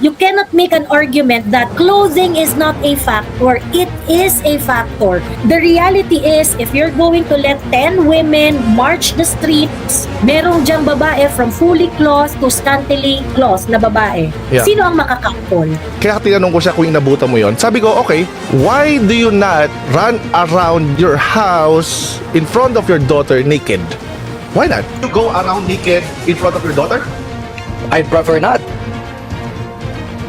You cannot make an argument that clothing is not a factor. It is a factor. The reality is, if you're going to let 10 women march the streets, merong diyang babae from fully clothed to scantily clothed na babae. Yeah. Sino ang makakapol? Kaya tinanong ko siya kung inabutan mo yon. Sabi ko, okay, why do you not run around your house in front of your daughter naked? Why not? You go around naked in front of your daughter? I'd prefer not.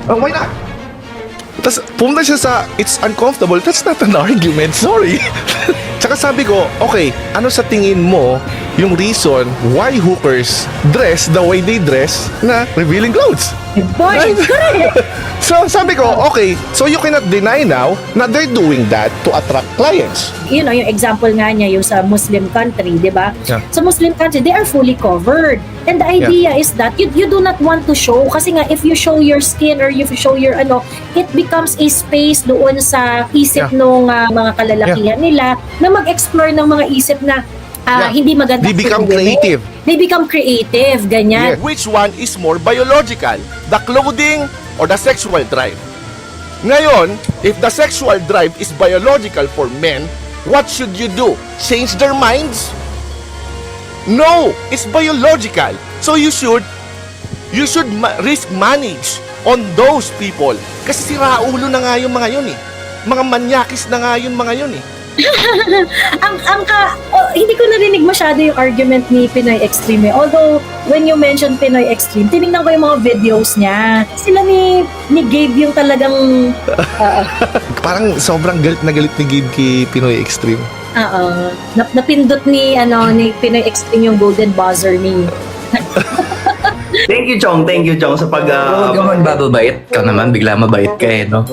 Why not? Tapos pumunta siya sa, it's uncomfortable. That's not an argument, sorry. Tsaka sabi ko, okay, ano sa tingin mo yung reason why hookers dress the way they dress na revealing clothes? Boy, Right? correct. So sabi ko, okay, so you cannot deny now na they're doing that to attract clients. You know, yung example nga niya, yung sa Muslim country, di ba? Yeah. Sa Muslim country, they are fully covered. And the idea is that you do not want to show. Kasi nga, if you show your skin or if you show your it becomes a space doon sa isip ng mga kalalakihan nila na mag-explore ng mga isip na hindi maganda. They become for women. creative. They become creative, ganyan. Which one is more biological? The clothing or the sexual drive? Ngayon, if the sexual drive is biological for men, what should you do? Change their minds? No, it's biological. So you should risk manage on those people. Kasi siraulo na nga yung mga yun eh. Mga manyakis na nga yung mga yun eh. Hindi ko narinig masyado yung argument ni Pinoy Extreme. Although, when you mention Pinoy Extreme, tinignan ko yung mga videos niya. Sila ni Gabe yung talagang... Parang sobrang galit na galit ni Gabe kay Pinoy Extreme. Napindot ni Pinoy Extreme yung golden buzzer ni... Thank you, Chong. Thank you, Chong, sa pag... Huwag ka magbababait. Ikaw naman, bigla mabait ka eh, no?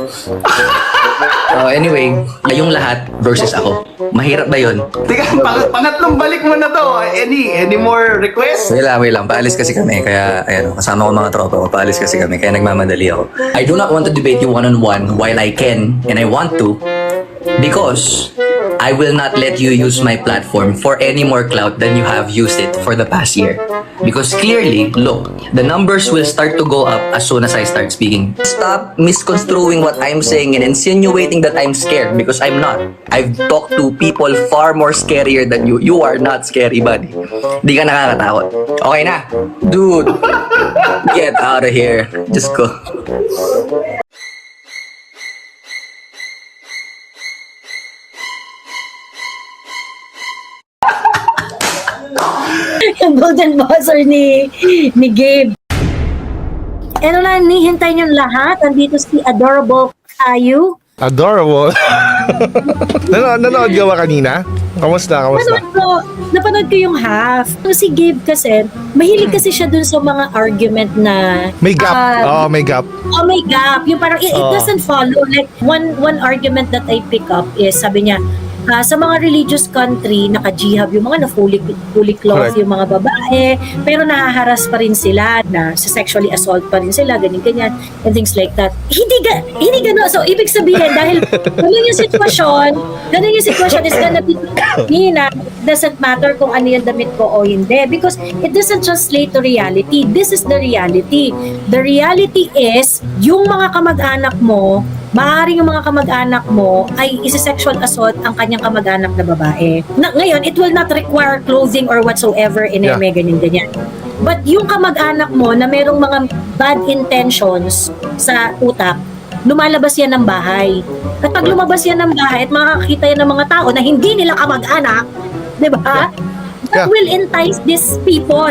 Anyway, yung lahat versus ako. Mahirap ba yun? Teka, pangatlong balik mo na to. Any more requests? Wait lang. Paalis kasi kami. Kaya, ayan, kasama ko mga tropa ko. Paalis kasi kami. Kaya nagmamadali ako. I do not want to debate you one-on-one while I can and I want to because I will not let you use my platform for any more clout than you have used it for the past year. Because clearly, look, the numbers will start to go up as soon as I start speaking. Stop misconstruing what I'm saying and insinuating that I'm scared because I'm not. I've talked to people far more scarier than you. You are not scary, buddy. Di ka nakakatakot. Okay na. Dude, get out of here. Just go. yung golden buzzer ni Gabe. Hintay niyong lahat. Andito si Adorable Kayu. Adorable. Nanood ka ba kanina? Kamusta? Napanood ko yung half. Si Gabe kasi, mahilig kasi siya dun sa mga argument na... May gap. May gap. May gap. Yung parang, it doesn't follow. Like, one argument that I pick up is, sabi niya, sa mga religious country, naka-jihab yung mga na fully clothed yung mga babae, pero nahaharas pa rin sila, na sa sexually assault pa rin sila, ganyan, and things like that. Hindi gano'n. So, ibig sabihin, dahil ganun yung sitwasyon is gonna be na doesn't matter kung ano yung damit ko o hindi, because it doesn't translate to reality. This is the reality. The reality is, yung mga kamag-anak mo, maaaring yung mga kamag-anak mo ay isa-sexual assault ang kanyang kamag-anak na babae. Ngayon, it will not require clothing or whatsoever in ganyan. But yung kamag-anak mo na merong mga bad intentions sa utak, lumalabas yan ng bahay. At pag lumabas yan ng bahay at makakakita yan ng mga tao na hindi nila kamag-anak, di ba? That will entice these people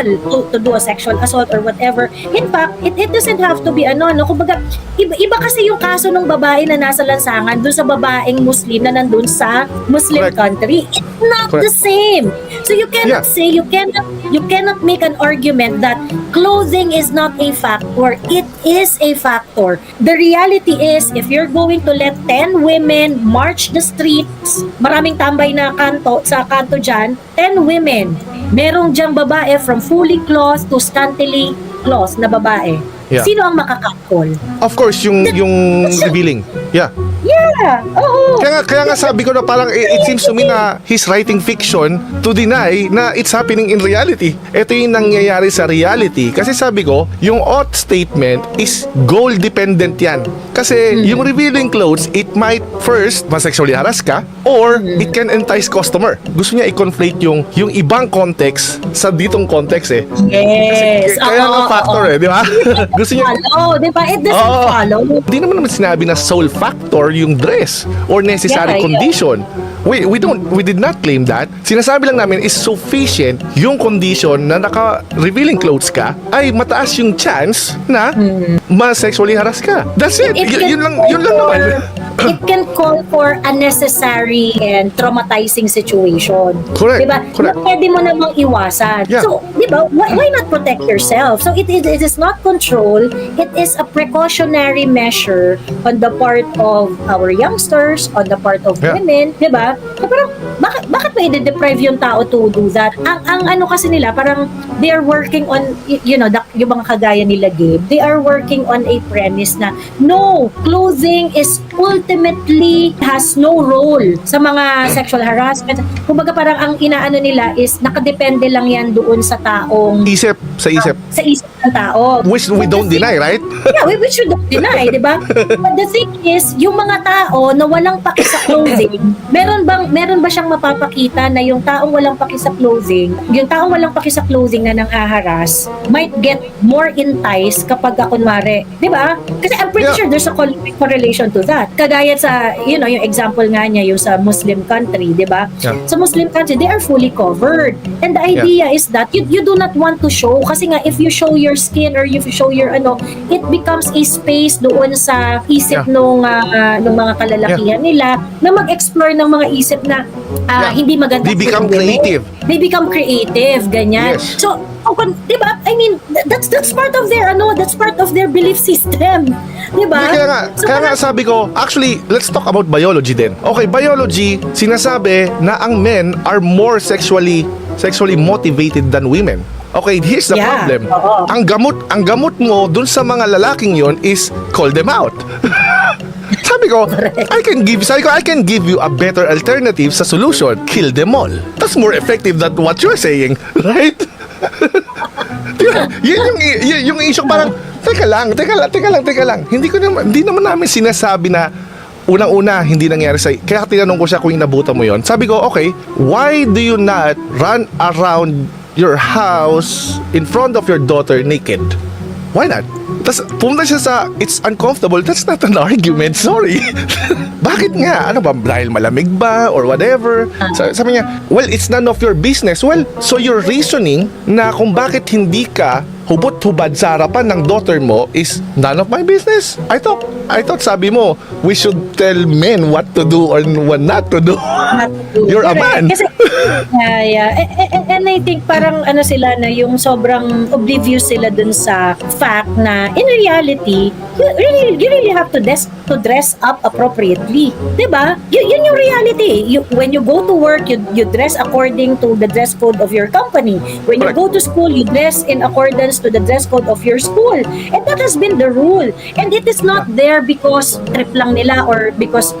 to do a sexual assault or whatever. In fact, it doesn't have to be kumbaga, iba kasi yung kaso ng babae na nasa lansangan dun sa babaeng Muslim na nandun sa Muslim country. It's not the same. So you cannot say, you cannot make an argument that clothing is not a factor. It is a factor. The reality is, if you're going to let 10 women march the streets, maraming tambay na sa kanto dyan, 10 women, merong diyang babae from fully clothed to scantily clothed na babae. Yeah. Sino ang makakapol? Of course, yung revealing. Yeah. Yeah, oo. Kaya nga sabi ko na parang it seems to me na he's writing fiction to deny na it's happening in reality. Ito yung nangyayari sa reality. Kasi sabi ko, yung ought statement is goal dependent yan. Kasi yung revealing clothes, it might first ma-sexually harass ka or it can entice customer. Gusto niya i-conflate yung ibang context sa ditong context eh. Yes. Kaya nga factor eh, di ba? Gusto niya Follow, di ba? It doesn't follow. Hindi naman sinabi na sole factor yung dress or necessary Yeah. condition. We did not claim that. Sinasabi lang namin is sufficient yung condition na naka-revealing clothes ka ay mataas yung chance na ma-sexually harass ka. That's it. Yun lang naman. It can call for unnecessary and traumatizing situation. Correct. Diba? Correct. Na pwede mo namang iwasan. Yeah. So, diba, why not protect yourself? So, it is not control. It is a precautionary measure on the part of our youngsters, on the part of Yeah. women. Diba? So, parang, bakit may deprive yung tao to do that? Ang ano kasi nila, parang they are working on, yung mga kagaya nila Gabe, they are working on a premise na, no, clothing is ultimately has no role sa mga sexual harassment. Kumbaga parang ang inaano nila is nakadepende lang yan doon sa taong Sa isip. sa isip ng tao. Which we don't deny, right? Yeah, we should not deny, di ba? But the thing is, yung mga tao na walang paki sa clothing, meron ba siyang mapapakita na yung taong walang paki sa clothing, na nanghaharas, might get more enticed kapag kunwari, di ba? Kasi I'm pretty sure there's a correlation to that. Kagaya sa, yung example nga niya, yung sa Muslim country, di ba? Yeah. Sa Muslim country, they are fully covered. And the idea is that you do not want to show, kasi nga if you show your skin or if you show your it becomes a space doon sa isip nung mga kalalakihan nila na mag-explore ng mga isip na hindi maganda. They become for women. creative. They become creative, ganyan. Yes. So, di ba? I mean, that's part of their belief system. Di ba? Kaya nga sabi ko, actually, let's talk about biology din. Okay, biology, sinasabi na ang men are more sexually motivated than women. Okay, here's the problem. Oo. Ang gamot mo dun sa mga lalaking yon is call them out. Sabi ko, I can give you a better alternative sa solution. Kill them all. That's more effective than what you're saying, right? Diba? Yun yung issue parang, teka lang. Hindi naman namin sinasabi na unang-una, hindi nangyari sa'yo. Kaya tinanong ko siya kung inabutan mo yon. Sabi ko, okay, why do you not run around your house in front of your daughter naked? Why not? Tapos pumunta siya sa it's uncomfortable. That's not an argument. Sorry. Bakit nga? Ano ba? Dahil malamig ba? Or whatever? Sabi niya, well, it's none of your business. Well, so your reasoning na kung bakit hindi ka hubot-hubad sa harapan ng daughter mo is none of my business. I thought sabi mo, we should tell men what to do or what not to do. You're a man. Kasi, yeah. And I think parang sila na yung sobrang oblivious sila dun sa fact na in reality, you really have to dress up appropriately. Diba? Yun yung reality. When you go to work, you dress according to the dress code of your company. When you go to school, you dress in accordance to the dress code of your school. And that has been the rule. And it is not there because trip lang nila or because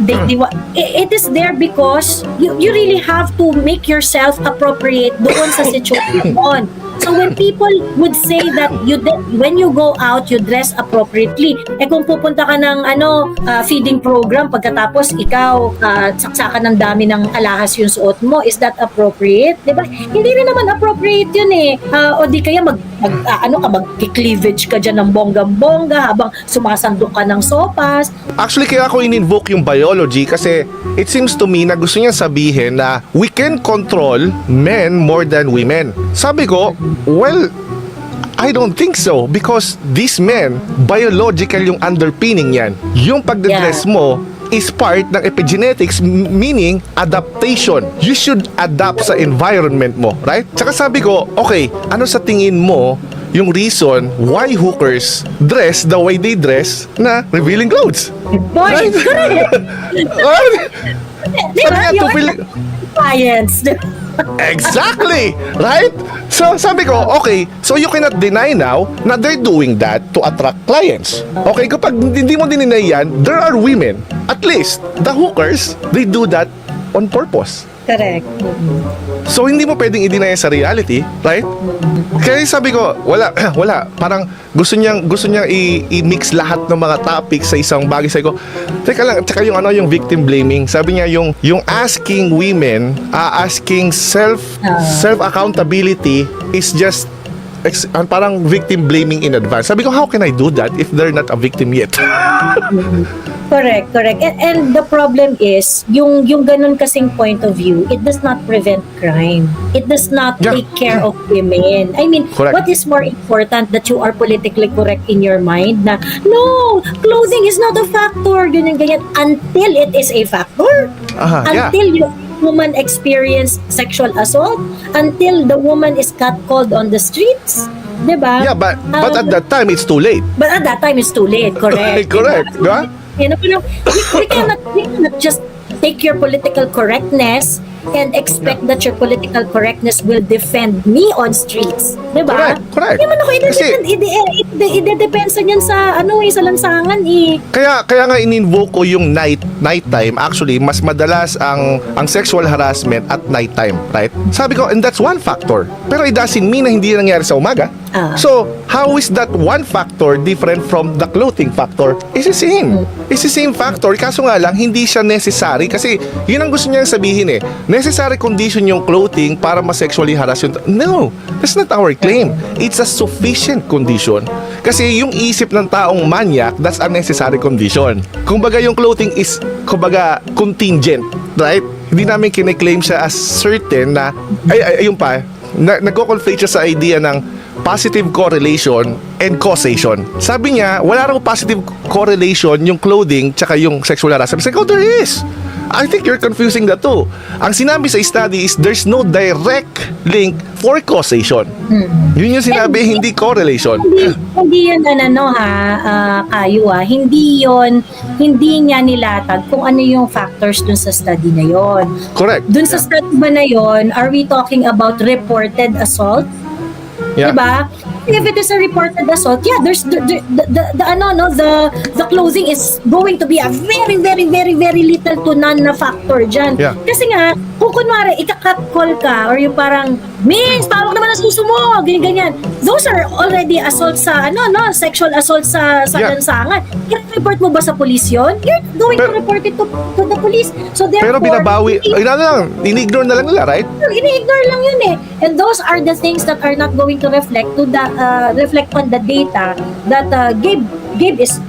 it is there because you really have to make yourself appropriate doon sa situation. So when people would say that when you go out, you dress appropriately. Kung pupunta ka ng feeding program, pagkatapos ikaw saksakan ng dami ng alahas yung suot mo, is that appropriate? Diba? Hindi rin naman appropriate yun eh. O di kaya mag-cleavage ka dyan ng bonggang-bongga habang sumasandok ka ng sopas. Actually, kaya ako in-invoke yung biology kasi it seems to me na gusto niya sabihin na we can control men more than women. Sabi ko, well, I don't think so because these men, biological yung underpinning yan. Yung pagdedress mo is part ng epigenetics, meaning adaptation. You should adapt sa environment mo, right? Tsaka sabi ko, okay, ano sa tingin mo yung reason why hookers dress the way they dress na revealing clothes? Boy, Right? diba? Sabi nga, Yung to feel... clients. Exactly! Right? So sabi ko, okay, so you cannot deny now na they're doing that to attract clients. Okay, kapag hindi mo dininay yan, there are women, at least, the hookers, they do that on purpose. Correct. So hindi mo pwedeng i-deny sa reality, right? Kaya sabi ko, wala, parang gusto niyang i-mix lahat ng mga topics sa isang bagay. Sabi ko, teka lang, tsaka yung victim blaming. Sabi niya yung asking women, asking self accountability is just parang victim blaming in advance. Sabi ko, how can I do that if they're not a victim yet? Correct. And the problem is, yung ganun kasing point of view, it does not prevent crime. It does not take care of women. I mean, Correct. what is more important that you are politically correct in your mind na, no, clothing is not a factor, ganyan, until it is a factor. Until you woman experience sexual assault, until the woman is catcalled on the streets. Diba? Yeah, but at that time, it's too late. But at that time, it's too late. Correct. Correct. Diba? You know, we cannot just take your political correctness and expect that your political correctness will defend me on streets. Diba? Correct. Hindi man ako idedepensa niyan sa sa lansangan Kaya nga in-invoke ko yung nighttime. Actually, mas madalas ang sexual harassment at nighttime, right? Sabi ko, and that's one factor. Pero it doesn't mean na hindi nangyari sa umaga. So, how is that one factor different from the clothing factor? It's the same. It's the same factor. Kaso nga lang, hindi siya necessary. Kasi, yun ang gusto niya sabihin necessary condition yung clothing para ma-sexually harass yung... No, that's not our claim. It's a sufficient condition. Kasi yung isip ng taong manyak, that's a necessary condition. Kumbaga yung clothing is, kumbaga, contingent. Right? Hindi namin kine-claim siya as certain na... Ayun pa, nagko-conflate siya sa idea ng positive correlation and causation. Sabi niya, wala raw positive correlation yung clothing tsaka yung sexual harassment. Sabi ko, there is. I think you're confusing the two. Ang sinabi sa study is there's no direct link for causation. Yun yung sinabi, hindi correlation. Hindi yun kayo hindi niya nilatag kung ano yung factors dun sa study na yon. Correct. Dun sa study ba na yon, are we talking about reported assault? Yeah. Diba? If it is a reported assault, there's the clothing is going to be a very, very, very, very little to none na factor dyan. Yeah. Kasi nga, kung kunwari, ika-catcall ka, or yung parang, Mins, pawak naman ang suso mo, ganyan. Those are already assault sa, sexual assault sa lansangan. I-report mo ba sa police yun? You're going to report it to the police. So therefore, Pero binabawi, ini-ignore na lang nila, right? Ini-ignore lang yun And those are the things that are not going to reflect on the data that Gabe is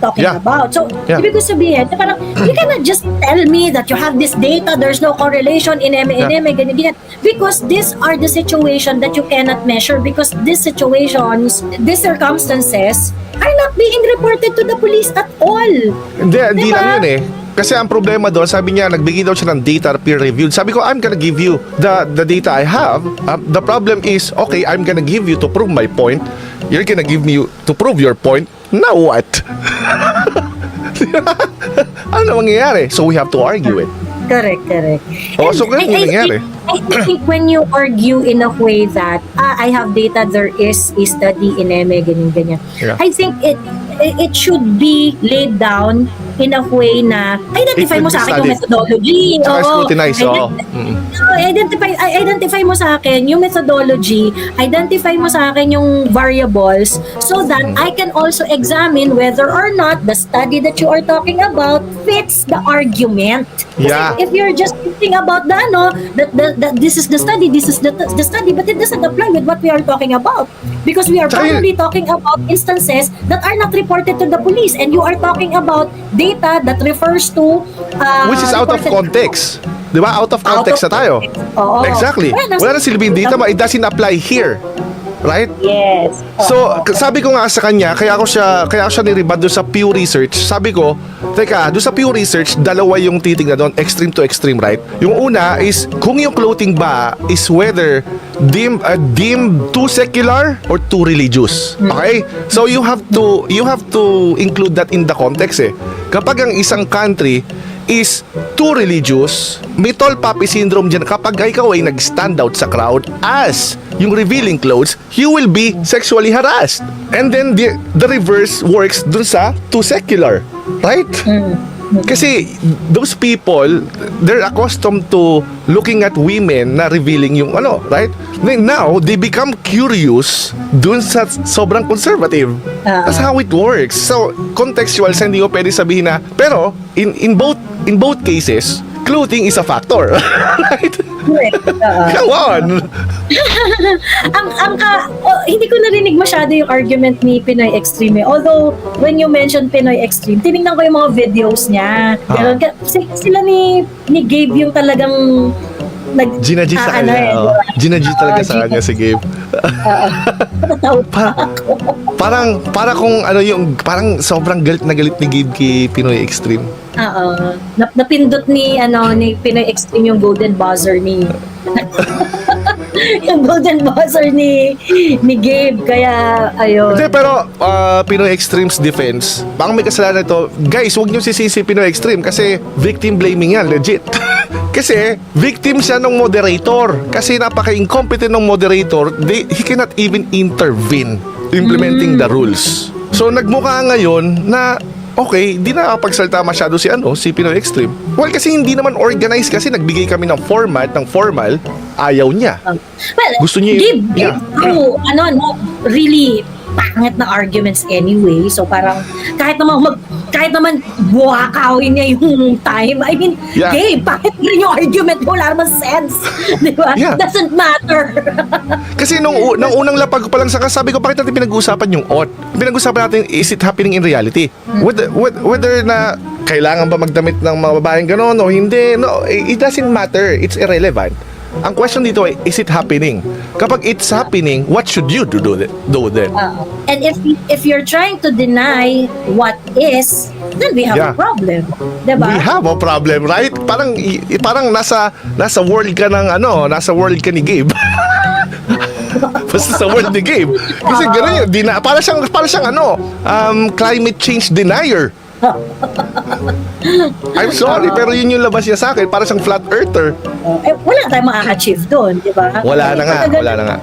talking about. So, ibig ko sabihin, parang, you cannot just tell me that you have this data, there's no correlation in ganyan. Because these are the situation that you cannot measure because these situations, these circumstances are not being reported to the police at all. Hindi lang yun Kasi ang problema doon, sabi niya, nagbigay daw siya ng data peer-reviewed. Sabi ko, I'm gonna give you the data I have. The problem is, okay, I'm gonna give you to prove my point. You're gonna give me to prove your point. Now what? Ano mangyayari? So we have to argue it. Correct. So ganun yung nangyari. I think when you argue in a way that I have data, there is a study in ganyan. Yeah. I think it should be laid down in a way na identify mo sa akin yung methodology. Tsaka scrutinize. Identify mo sa akin yung methodology, identify mo sa akin yung variables so that I can also examine whether or not the study that you are talking about fits the argument. Kasi if you're just thinking about that this is the study, but it doesn't apply with what we are talking about. Because we are probably talking about instances that are not reported to the police and you are talking about data that refers to which is out of context. Diba? Out of context na tayo. Oo. Exactly. Wala na silbing data, it doesn't apply here. Right? Yes. So, sabi ko nga sa kanya, kaya ako siya niribad doon sa Pew Research. Sabi ko, teka, doon sa Pew Research, dalawa yung titignan doon, extreme to extreme, right? Yung una is, kung yung clothing ba is whether deemed too secular or too religious. Okay? So, you have to include that in the context Kapag ang isang country is too religious, may tall poppy syndrome dyan. Kapag ikaw ay nag-stand out sa crowd as yung revealing clothes, you will be sexually harassed. And then the reverse works dun sa too secular. Right? Kasi those people, they're accustomed to looking at women na revealing yung ano, right? Then now, they become curious dun sa sobrang conservative. That's how it works. So, contextual, sa hindi ko pwede sabihin na, pero, in both cases, clothing is a factor. Right? Come on! Hindi ko narinig masyado yung argument ni Pinoy Extreme. Although, when you mentioned Pinoy Extreme, tinignan ko yung mga videos niya. Pero, sila ni Gabe yung talagang Gina-G sa kanya. Gina-G talaga sa kanya si Gabe. Para kung ano yung, parang sobrang galit na galit ni Gabe kay Pinoy Extreme. Napindot ni Pinoy Extreme yung golden buzzer ni yung golden buzzer ni Gabe, kaya ayun. Hindi, pero Pinoy Extreme's defense, baka may kasalanan ito. Guys, huwag niyo sisisi Pinoy Extreme kasi victim blaming yan, legit. Kasi victim siya ng moderator. Kasi napaka-incompetent ng moderator. He cannot even intervene implementing the rules. So nagmukha ngayon na okay, di na nakapagsalita masyado si Pinoy Extreme. Well, kasi hindi naman organized, kasi nagbigay kami ng formal, ayaw niya. Well, Gusto niya Gabe really pangit na arguments anyway. So parang kahit naman buhakawin niya yung time. I mean, Yeah. Gabe, bakit rin yung argument mo? Wala naman sense. Di ba? Yeah. Doesn't matter. Kasi nung unang lapag ko pa lang sa sabi ko, bakit natin pinag-uusapan yung ought? Pinag-uusapan natin, is it happening in reality? Whether na kailangan ba magdamit ng mga babaeng gano'n o hindi, no, it doesn't matter. It's irrelevant. Ang question dito ay, is it happening? Kapag it's happening, what should you do then? And if you're trying to deny what is, then we have Yeah. a problem. Diba? We have a problem, right? Parang nasa world ka ng nasa world ka ni Gabe. Basta sa world ni Gabe. Kasi gano'n yun, para siyang climate change denier. I'm sorry, pero yun yung labas niya sa akin, para siyang flat earther. Wala tayong ma-achieve doon, di ba? Wala na nga.